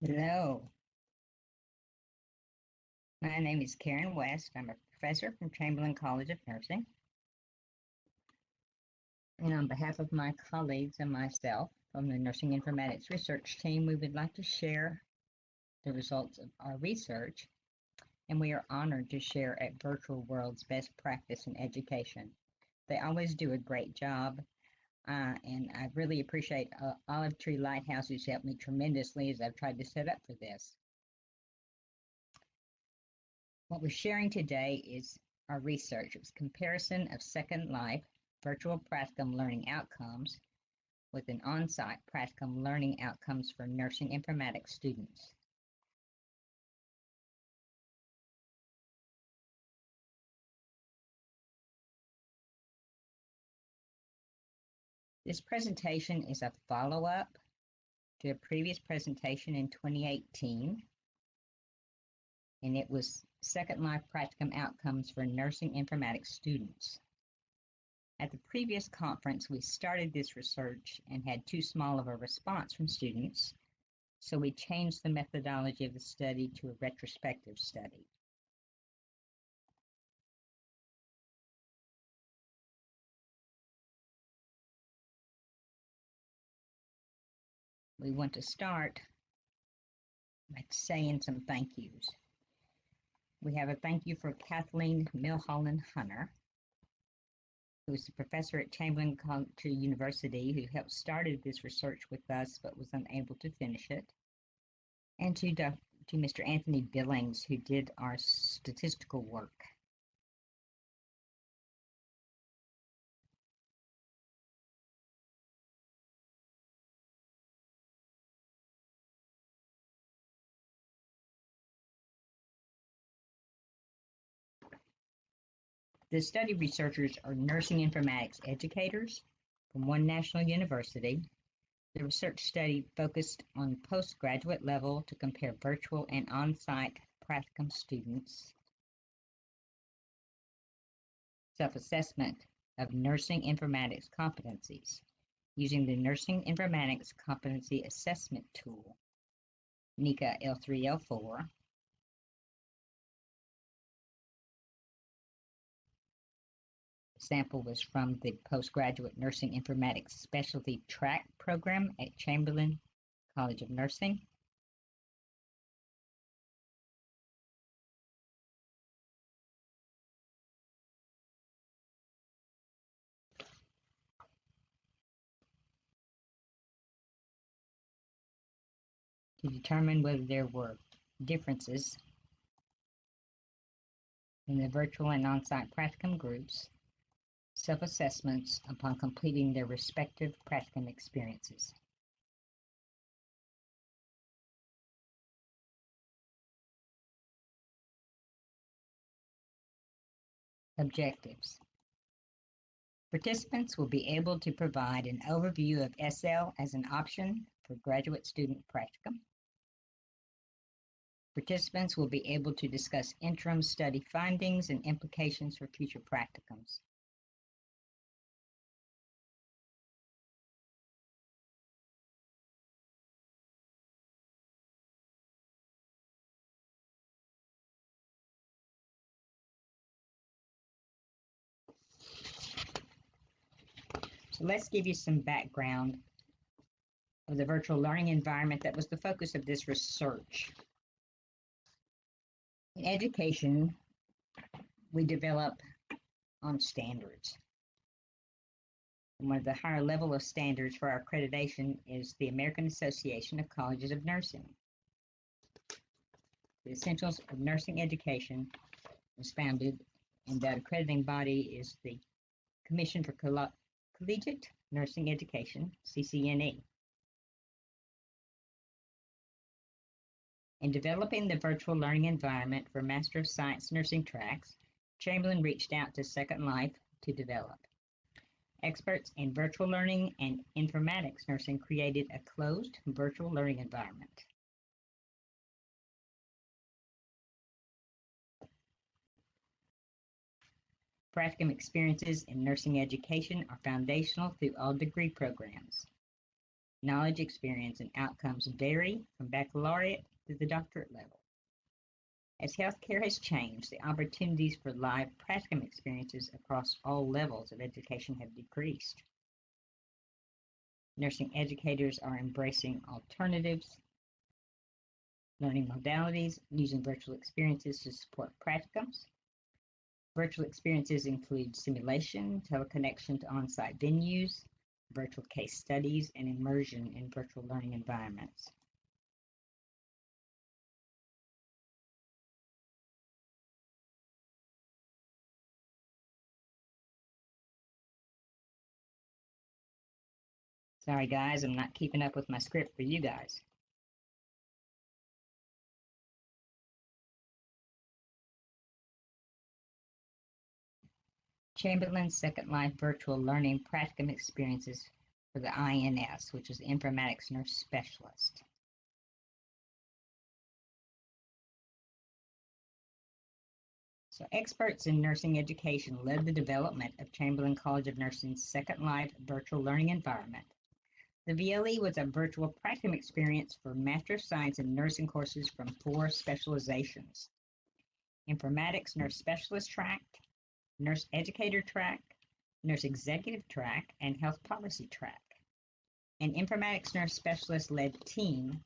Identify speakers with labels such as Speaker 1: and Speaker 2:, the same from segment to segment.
Speaker 1: Hello, my name is Karen West. I'm a professor from Chamberlain College of Nursing. And on behalf of my colleagues and myself from the Nursing Informatics Research Team, we would like to share the results of our research, and we are honored to share at Virtual World's best practice in education. They always do a great job, and I really appreciate Olive Tree Lighthouse, who's helped me tremendously as I've tried to set up for this. What we're sharing today is our research. It was comparison of Second Life virtual practicum learning outcomes with an on-site practicum learning outcomes for nursing informatics students. This presentation is a follow-up to a previous presentation in 2018, and it was Second Life practicum outcomes for nursing informatics students. At the previous conference, we started this research and had too small of a response from students, so we changed the methodology of the study to a retrospective study. We want to start by saying some thank yous. We have a thank you for Kathleen Milholland Hunter, who is a professor at Chamberlain College University, who helped started this research with us but was unable to finish it, and to Mr. Anthony Billings, who did our statistical work. The study researchers are nursing informatics educators from one national university. The research study focused on postgraduate level to compare virtual and on-site practicum students. Self-assessment of nursing informatics competencies using the Nursing Informatics Competency Assessment Tool, NICA L3, L4. The sample was from the Postgraduate Nursing Informatics Specialty Track program at Chamberlain College of Nursing. To determine whether there were differences in the virtual and on-site practicum groups, self-assessments upon completing their respective practicum experiences. Objectives. Participants will be able to provide an overview of SL as an option for graduate student practicum. Participants will be able to discuss interim study findings and implications for future practicums. So let's give you some background of the virtual learning environment that was the focus of this research. In education, we develop on standards. One of the higher level of standards for our accreditation is the American Association of Colleges of Nursing. The Essentials of Nursing Education was founded, and that accrediting body is the Commission for Collegiate Nursing Education, CCNE. In developing the virtual learning environment for Master of Science nursing tracks, Chamberlain reached out to Second Life to develop. Experts in virtual learning and informatics nursing created a closed virtual learning environment. Practicum experiences in nursing education are foundational through all degree programs. knowledge, experience, and outcomes vary from baccalaureate to the doctorate level. As healthcare has changed, the opportunities for live practicum experiences across all levels of education have decreased. Nursing educators are embracing alternatives, learning modalities, using virtual experiences to support practicums. Virtual experiences include simulation, teleconnection to on-site venues, virtual case studies, and immersion in virtual learning environments. Sorry guys, I'm not keeping up with my script for you guys. Chamberlain's Second Life Virtual Learning Practicum Experiences for the INS, which is Informatics Nurse Specialist. So experts in nursing education led the development of Chamberlain College of Nursing's Second Life Virtual Learning Environment. The VLE was a virtual practicum experience for Master of Science in Nursing courses from 4 specializations: Informatics Nurse Specialist track, Nurse Educator track, Nurse Executive track, and Health Policy track. An Informatics Nurse Specialist-led team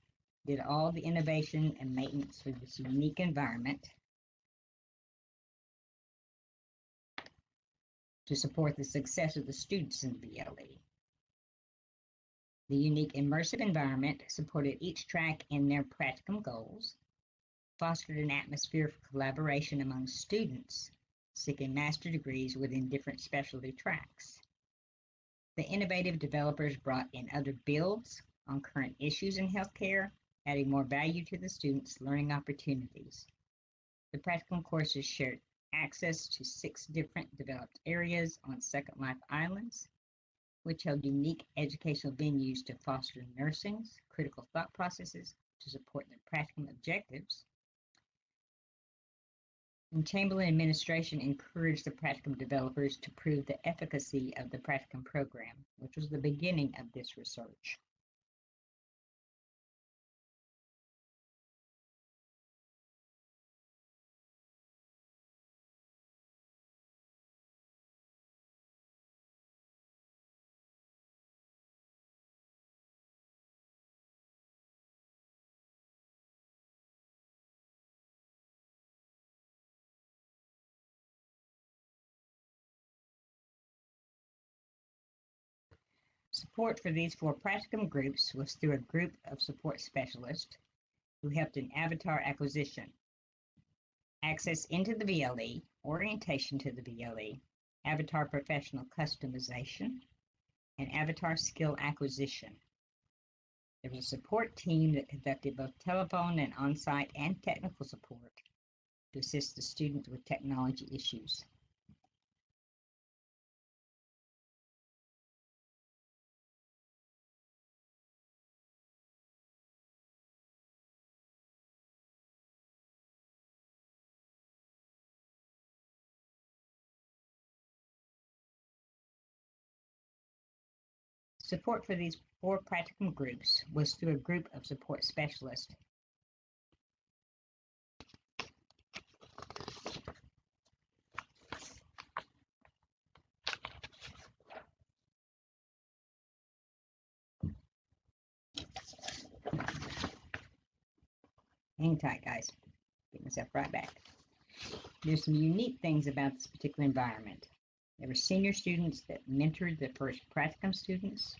Speaker 1: did all the innovation and maintenance for this unique environment to support the success of the students in the VLE. The unique immersive environment supported each track in their practicum goals, fostered an atmosphere for collaboration among students seeking master degrees within different specialty tracks. The innovative developers brought in other builds on current issues in healthcare, adding more value to the students' learning opportunities. The practicum courses shared access to 6 different developed areas on Second Life Islands, which held unique educational venues to foster nursing's critical thought processes to support their practicum objectives. And Chamberlain administration encouraged the practicum developers to prove the efficacy of the practicum program, which was the beginning of this research. Support for these 4 practicum groups was through a group of support specialists who helped in avatar acquisition, access into the VLE, orientation to the VLE, avatar professional customization, and avatar skill acquisition. There was a support team that conducted both telephone and on-site and technical support to assist the students with technology issues. Support for these 4 practicum groups was through a group of support specialists. Hang tight, guys. Get myself right back. There's some unique things about this particular environment. There were senior students that mentored the first practicum students.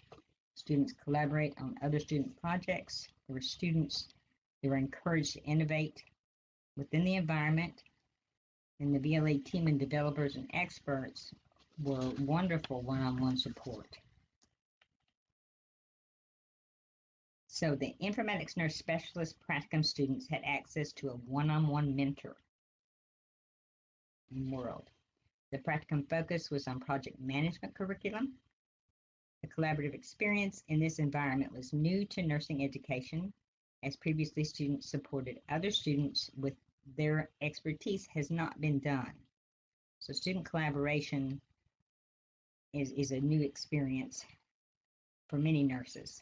Speaker 1: Students collaborate on other student projects. There were students that were encouraged to innovate within the environment. And the VLE team and developers and experts were wonderful one-on-one support. So the Informatics Nurse Specialist practicum students had access to a one-on-one mentor in World. The practicum focus was on project management curriculum. The collaborative experience in this environment was new to nursing education, as previously students supported other students with their expertise has not been done. So student collaboration is a new experience for many nurses.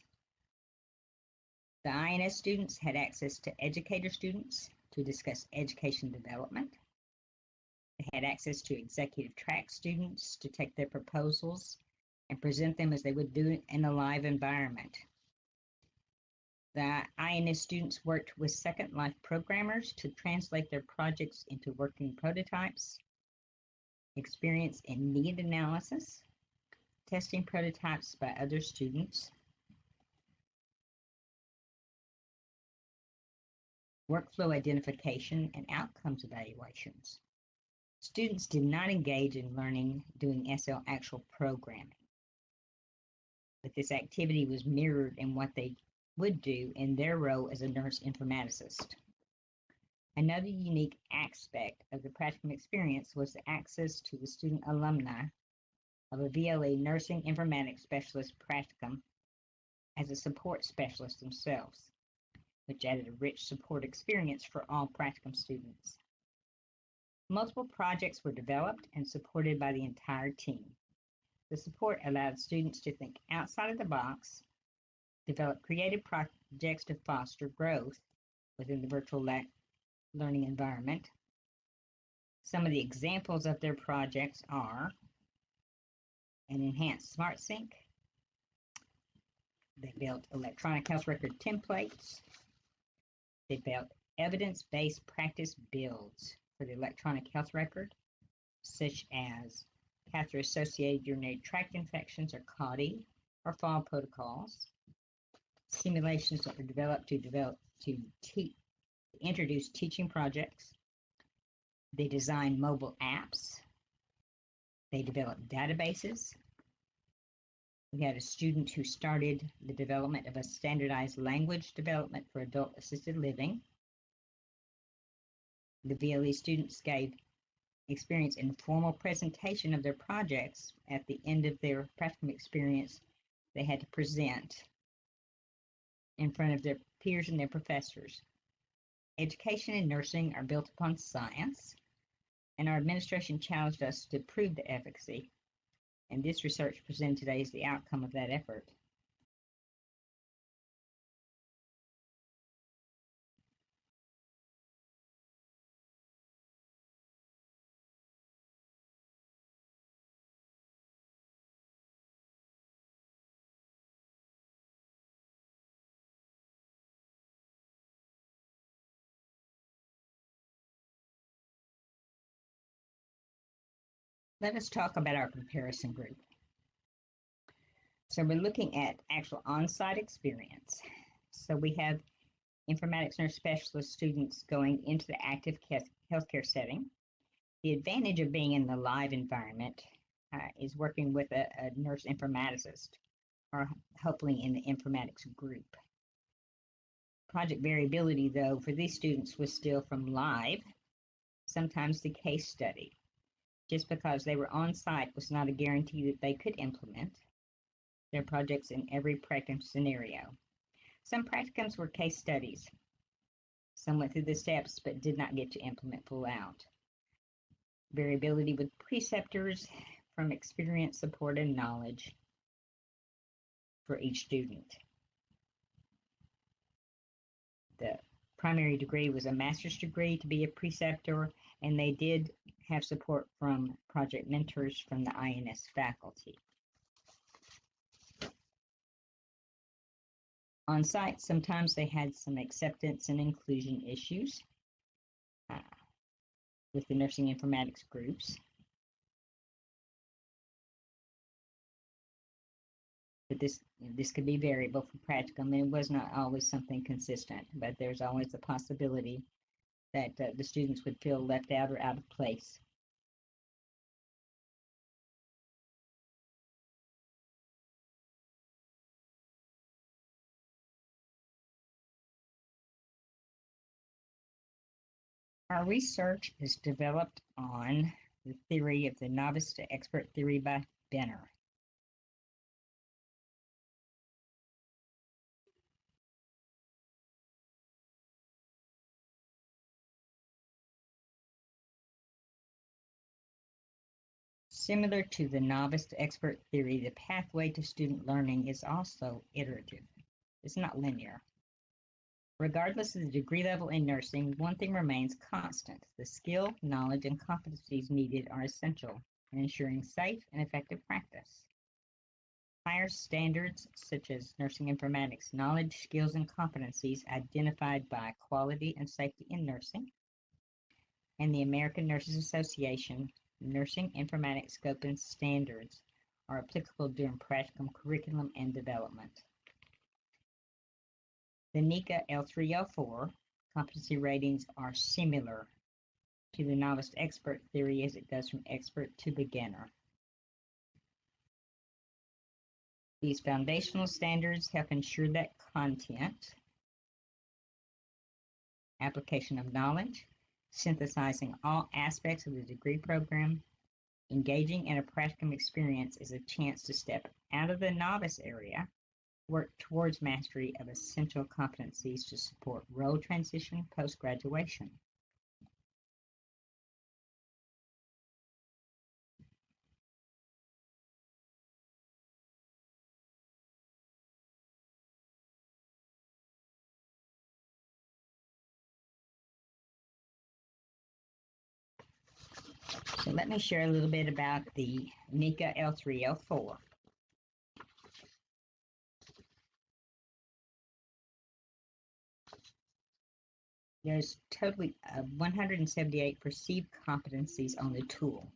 Speaker 1: The INS students had access to educator students to discuss education development. They had access to executive track students to take their proposals and present them as they would do in a live environment. The INS students worked with Second Life programmers to translate their projects into working prototypes, experience in need analysis, testing prototypes by other students, workflow identification, and outcomes evaluations. Students did not engage in learning doing SL actual programming, but this activity was mirrored in what they would do in their role as a nurse informaticist. Another unique aspect of the practicum experience was the access to the student alumni of a VLE nursing informatics specialist practicum as a support specialist themselves, which added a rich support experience for all practicum students. Multiple projects were developed and supported by the entire team. The support allowed students to think outside of the box, develop creative projects to foster growth within the virtual learning environment. Some of the examples of their projects are an enhanced SmartSync. They built electronic health record templates. They built evidence-based practice builds for the electronic health record, such as catheter-associated urinary tract infections, or CAUTI, or fall protocols. Simulations that were developed to introduce teaching projects. They designed mobile apps. They developed databases. We had a student who started the development of a standardized language development for adult assisted living. The VLE students gave experience in formal presentation of their projects. At the end of their practicum experience, they had to present in front of their peers and their professors. Education and nursing are built upon science, and our administration challenged us to prove the efficacy, and this research presented today is the outcome of that effort. Let us talk about our comparison group. So we're looking at actual on-site experience. So we have informatics nurse specialist students going into the active healthcare setting. The advantage of being in the live environment is working with a nurse informaticist, or hopefully in the informatics group. Project variability, though, for these students was still from live, sometimes the case study. Just because they were on site was not a guarantee that they could implement their projects in every practicum scenario. Some practicums were case studies. Some went through the steps but did not get to implement full out. Variability with preceptors from experience, support, and knowledge for each student. The primary degree was a master's degree to be a preceptor, and they did have support from project mentors from the INS faculty. On site, sometimes they had some acceptance and inclusion issues with the nursing informatics groups. But this could be variable for practicum, and it was not always something consistent, but there's always a possibility that the students would feel left out or out of place. Our research is developed on the theory of the novice to expert theory by Benner. Similar to the novice to expert theory, the pathway to student learning is also iterative. It's not linear. Regardless of the degree level in nursing, one thing remains constant. The skill, knowledge, and competencies needed are essential in ensuring safe and effective practice. Higher standards, such as nursing informatics, knowledge, skills, and competencies identified by Quality and Safety in Nursing, and the American Nurses Association Nursing Informatics Scope and Standards are applicable during practicum curriculum and development. The NICA L3L4 competency ratings are similar to the novice to expert theory as it goes from expert to beginner. These foundational standards help ensure that content, application of knowledge, synthesizing all aspects of the degree program, engaging in a practicum experience is a chance to step out of the novice area, work towards mastery of essential competencies to support role transition post-graduation. So let me share a little bit about the NICA L3L4. There's totally 178 perceived competencies on the tool.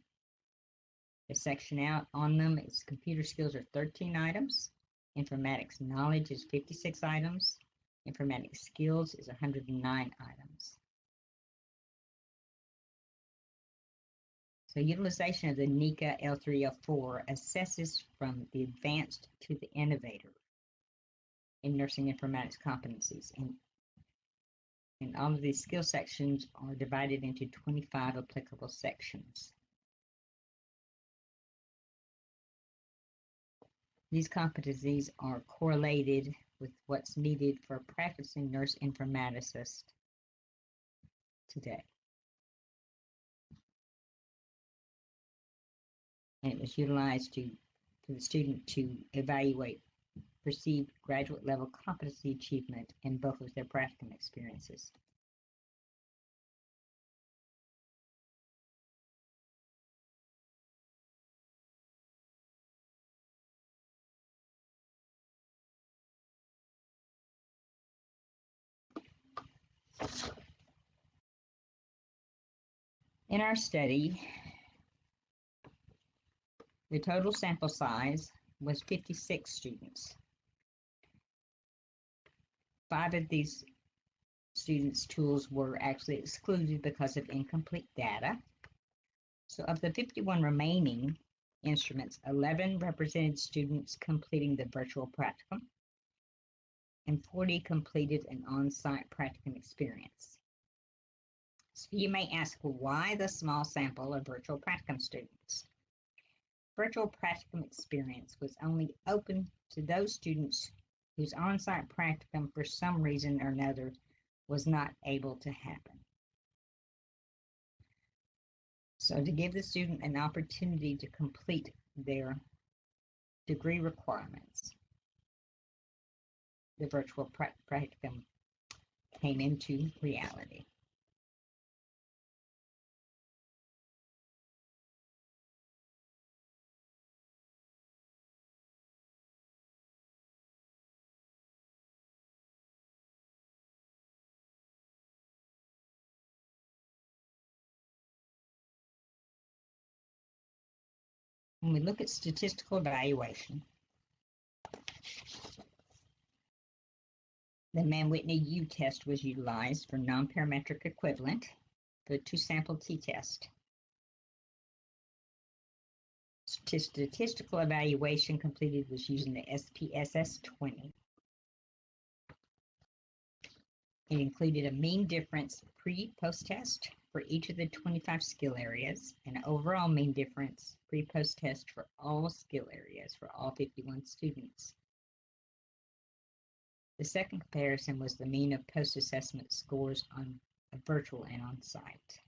Speaker 1: The section out on them is computer skills are 13 items, informatics knowledge is 56 items, informatics skills is 109 items. So utilization of the NICA L3L4 assesses from the advanced to the innovator in nursing informatics competencies. And all of these skill sections are divided into 25 applicable sections. These competencies are correlated with what's needed for a practicing nurse informaticist today. And it was utilized for the student to evaluate perceived graduate level competency achievement in both of their practicum experiences. In our study, the total sample size was 56 students. 5 of these students' tools were actually excluded because of incomplete data. So of the 51 remaining instruments, 11 represented students completing the virtual practicum, and 40 completed an on-site practicum experience. So you may ask, why the small sample of virtual practicum students? Virtual practicum experience was only open to those students whose on-site practicum, for some reason or another, was not able to happen. So to give the student an opportunity to complete their degree requirements, the virtual practicum came into reality. When we look at statistical evaluation, the Mann-Whitney U test was utilized for non-parametric equivalent for the 2-sample t-test. Statistical evaluation completed was using the SPSS 20. It included a mean difference pre-post test for each of the 25 skill areas and an overall mean difference pre-post test for all skill areas for all 51 students. The second comparison was the mean of post-assessment scores on a virtual and on-site.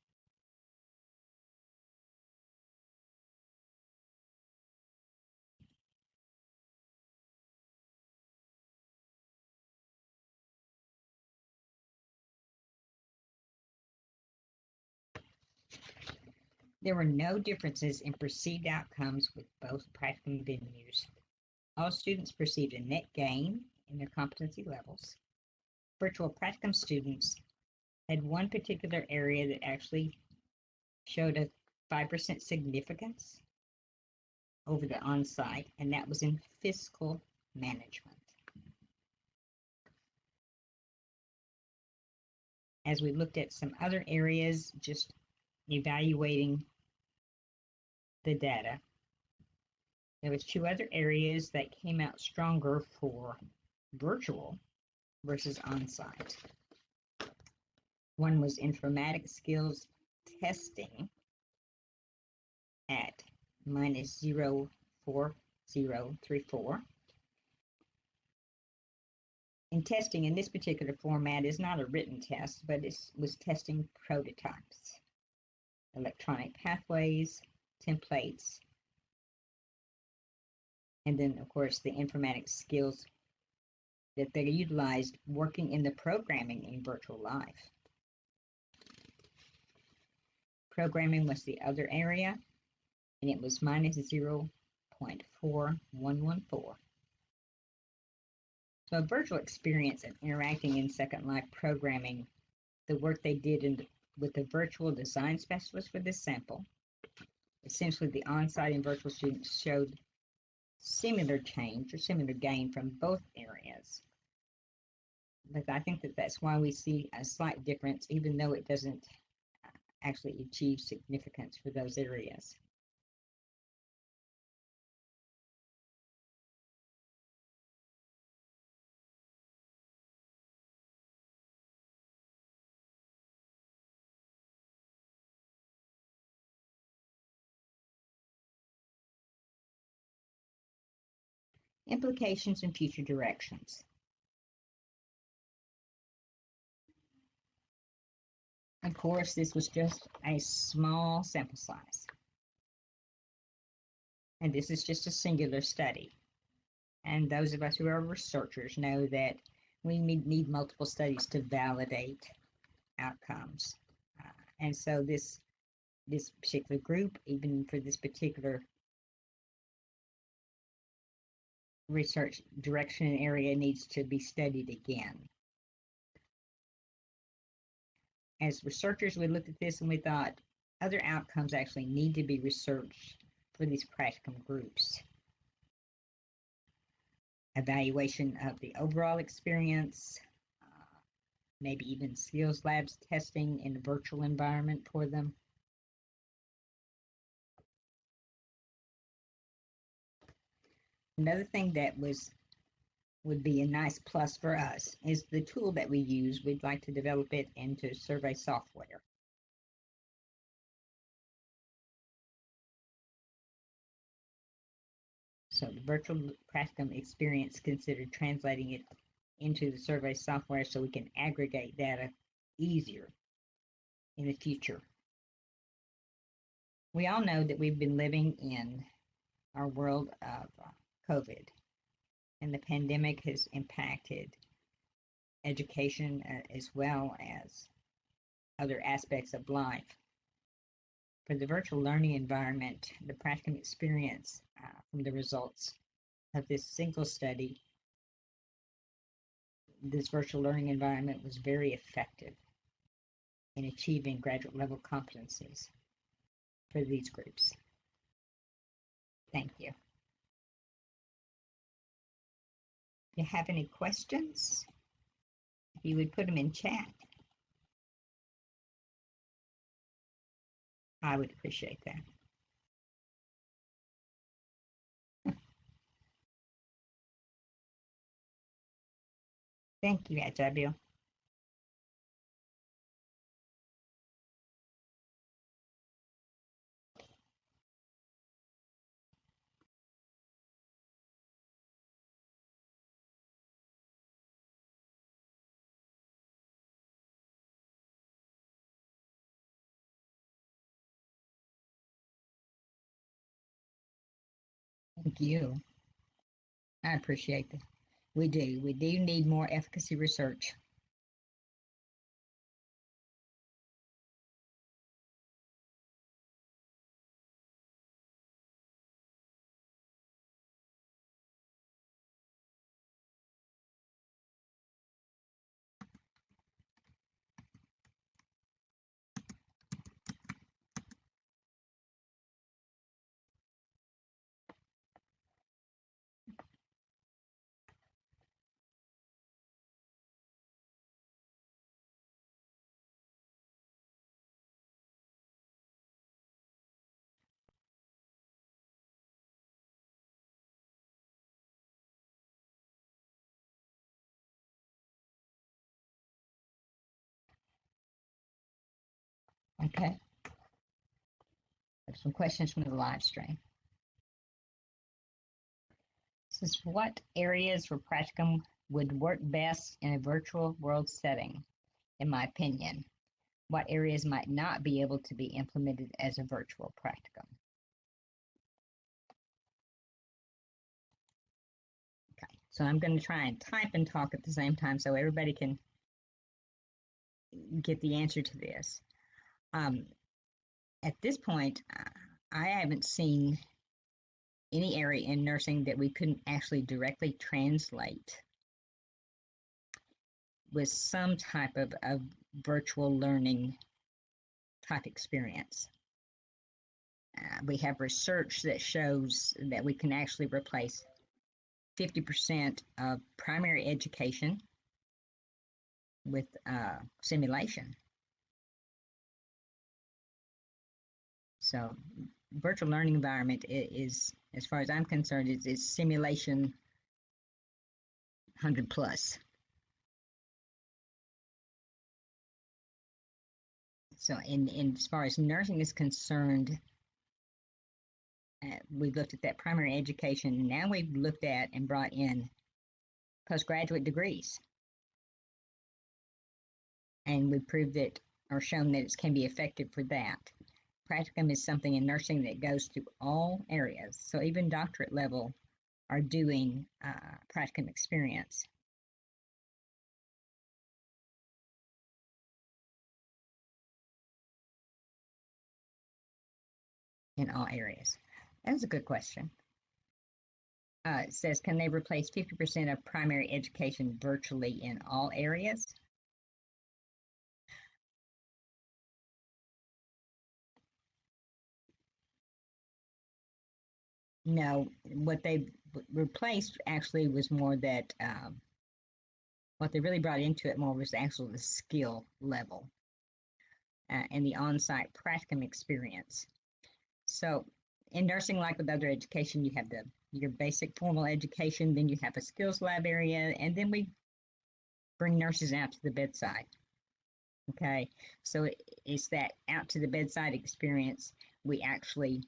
Speaker 1: There were no differences in perceived outcomes with both practicum venues. All students perceived a net gain in their competency levels. Virtual practicum students had one particular area that actually showed a 5% significance over the on-site, and that was in fiscal management. As we looked at some other areas, just evaluating the data, there was two other areas that came out stronger for virtual versus on-site. One was informatics skills testing at minus 0.4034. And testing in this particular format is not a written test, but it was testing prototypes, electronic pathways, templates, and then, of course, the informatics skills that they utilized working in the programming in virtual life. Programming was the other area, and it was minus 0.4114. So a virtual experience of interacting in Second Life programming, the work they did with the virtual design specialist for this sample, essentially the on-site and virtual students showed similar change or similar gain from both areas. But I think that that's why we see a slight difference, even though it doesn't actually achieve significance for those areas. Implications and future directions. Of course, this was just a small sample size. And this is just a singular study. And those of us who are researchers know that we need multiple studies to validate outcomes. And so this particular group, even for this particular research direction and area, needs to be studied again. As researchers, we looked at this and we thought other outcomes actually need to be researched for these practicum groups. Evaluation of the overall experience, maybe even skills labs testing in a virtual environment for them. Another thing that would be a nice plus for us is the tool that we use. We'd like to develop it into survey software. So the virtual practicum experience, considered translating it into the survey software so we can aggregate data easier in the future. We all know that we've been living in our world of COVID, and the pandemic has impacted education as well as other aspects of life. For the virtual learning environment, the practicum experience from the results of this single study, this virtual learning environment was very effective in achieving graduate level competencies for these groups. Thank you. If you have any questions, if you would put them in chat, I would appreciate that. Thank you, Ajabil. Thank you. I appreciate that. We do. We do need more efficacy research. Okay. Some questions from the live stream. This is what areas for practicum would work best in a virtual world setting, in my opinion? What areas might not be able to be implemented as a virtual practicum? Okay, so I'm going to try and type and talk at the same time so everybody can get the answer to this. At this point, I haven't seen any area in nursing that we couldn't actually directly translate with some type of virtual learning type experience. We have research that shows that we can actually replace 50% of primary education with simulation. So virtual learning environment is, as far as I'm concerned, is simulation 100 plus. So in as far as nursing is concerned, we've looked at that primary education. Now we've looked at and brought in postgraduate degrees. And we've proved that, or shown that it can be effective for that. Practicum is something in nursing that goes through all areas. So even doctorate level are doing practicum experience. In all areas. That's a good question. It says, can they replace 50% of primary education virtually in all areas? No, what they replaced actually was more that what they really brought into it more was actually the skill level and the on-site practicum experience. So in nursing, like with other education, you have your basic formal education, then you have a skills lab area, and then we bring nurses out to the bedside. Okay, so it's that out to the bedside experience we actually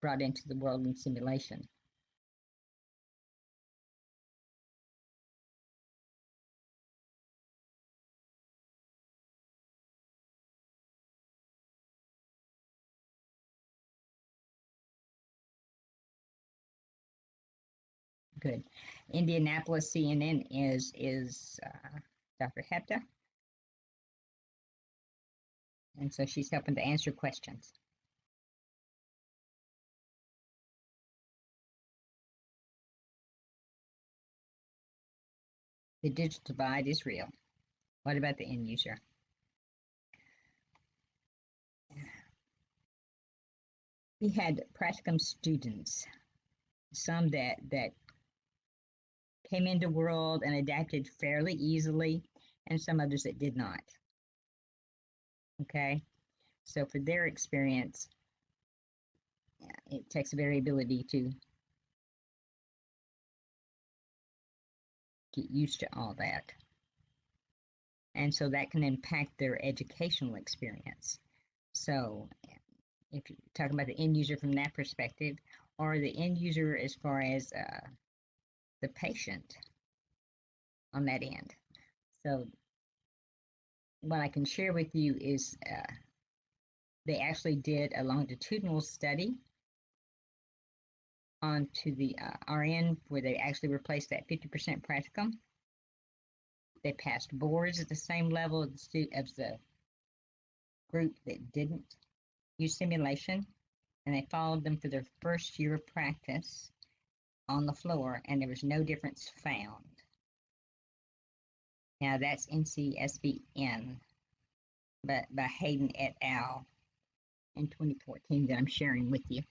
Speaker 1: brought into the world in simulation. Good. Indianapolis CNN is Dr. Hepta. And so she's helping to answer questions. The digital divide is real. What about the end user? We had practicum students, some that came into world and adapted fairly easily, and some others that did not. Okay, so for their experience, it takes variability to get used to all that. And so that can impact their educational experience. So if you're talking about the end user from that perspective, or the end user as far as the patient on that end. So what I can share with you is they actually did a longitudinal study onto the RN where they actually replaced that 50% practicum. They passed boards at the same level as the group that didn't use simulation, and they followed them for their first year of practice on the floor, and there was no difference found. Now that's NCSVN, but by Hayden et al. In 2014 that I'm sharing with you.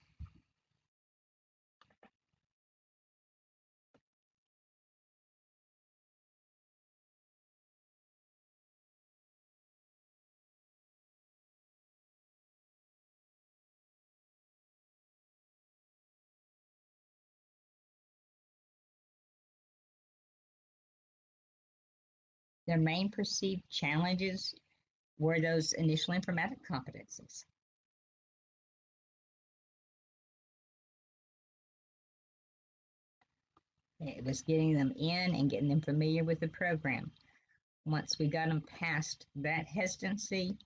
Speaker 1: Their main perceived challenges were those initial informatic competencies. It was getting them in and getting them familiar with the program. Once we got them past that hesitancy,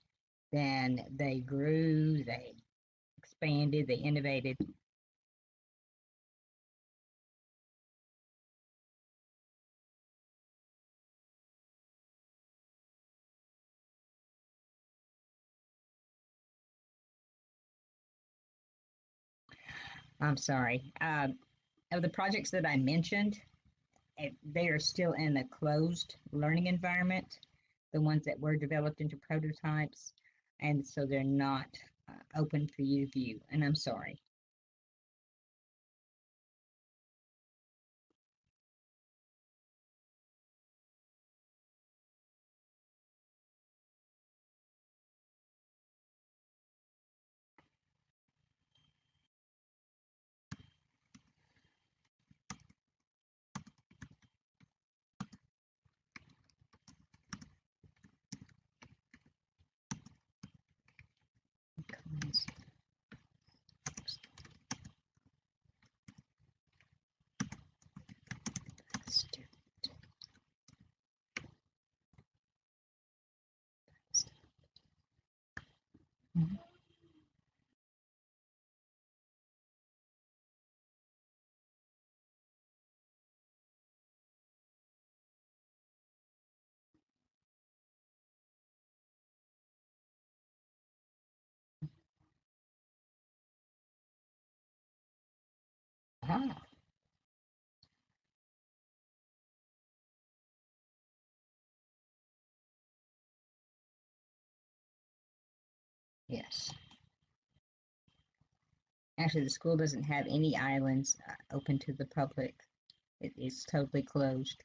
Speaker 1: then they grew, they expanded, they innovated. I'm sorry. Of the projects that I mentioned, they are still in a closed learning environment, the ones that were developed into prototypes, and so they're not open for you to view, and I'm sorry. Mhm. Ah, yes. Actually, the school doesn't have any islands open to the public. It is totally closed.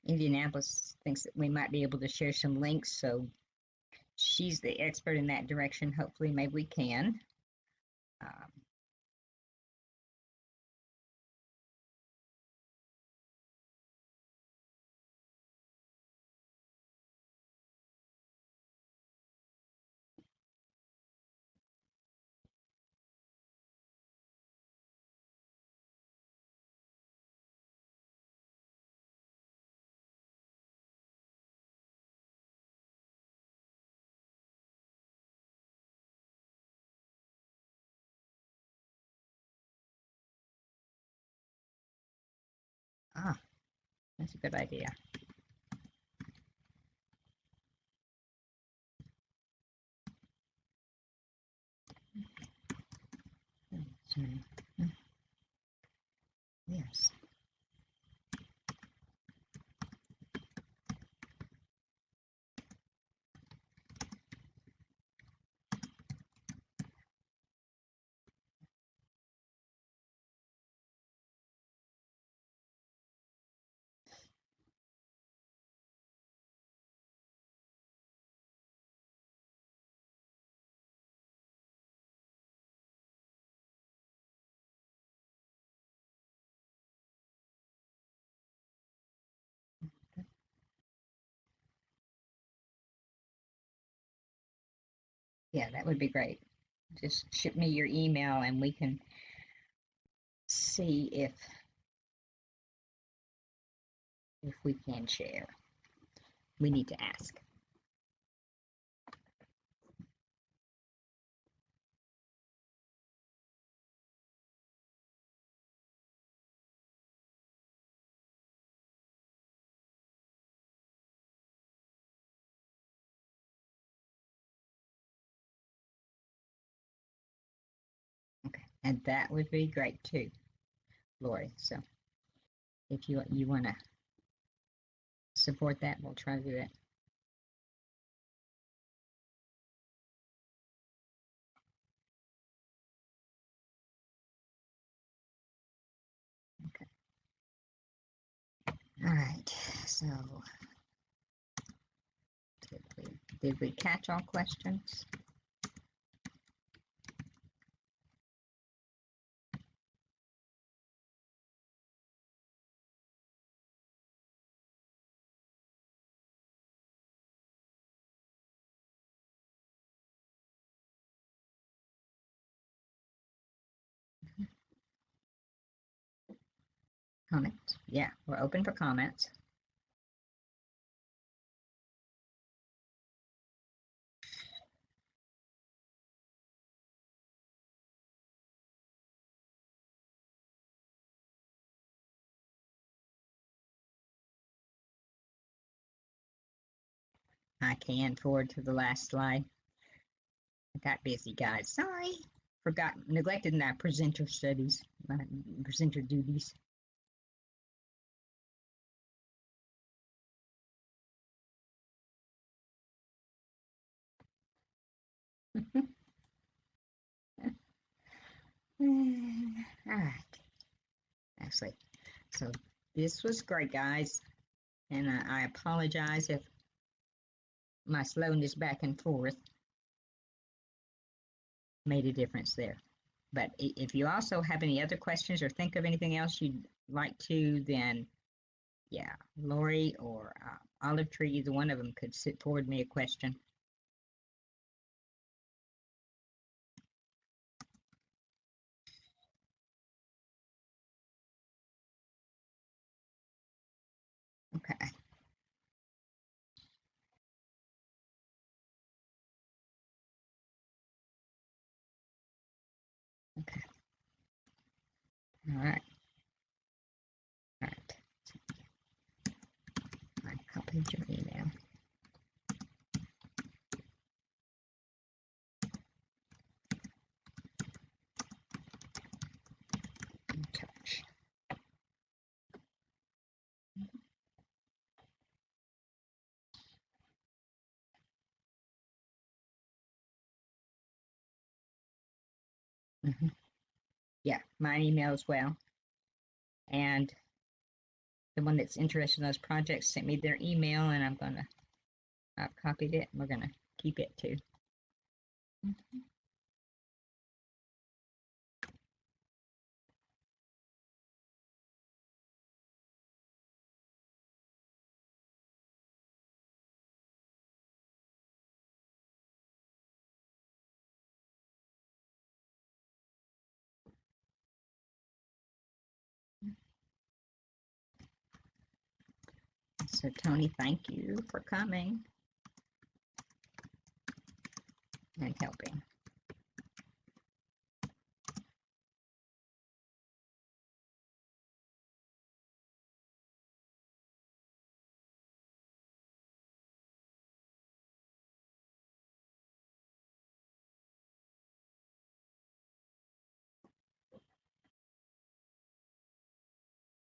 Speaker 1: Indianapolis thinks that we might be able to share some links, so she's the expert in that direction. Hopefully, maybe we can. Um, ah, that's a good idea. Sorry. Yes. Yeah, that would be great. Just ship me your email and we can see if we can share. We need to ask. Okay, and that would be great too, Lori. So if you want to support that, we'll try to do it. Okay. All right. So did we catch all questions? Comments? Yeah, we're open for comments. I can forward to the last slide. I got busy, guys. Sorry. Neglected my presenter studies, my presenter duties. All right. Actually, so this was great, guys. And I apologize if my slowness back and forth made a difference there. But if you also have any other questions or think of anything else you'd like to, then yeah, Lori or Olive Tree, either one of them could forward me a question. Okay. Okay. All right. All right. I copied your email. Touch. Mm-hmm. Yeah, my email as well. And the one that's interested in those projects sent me their email, and I've copied it, and we're gonna keep it too. Mm-hmm. So Tony, thank you for coming and helping.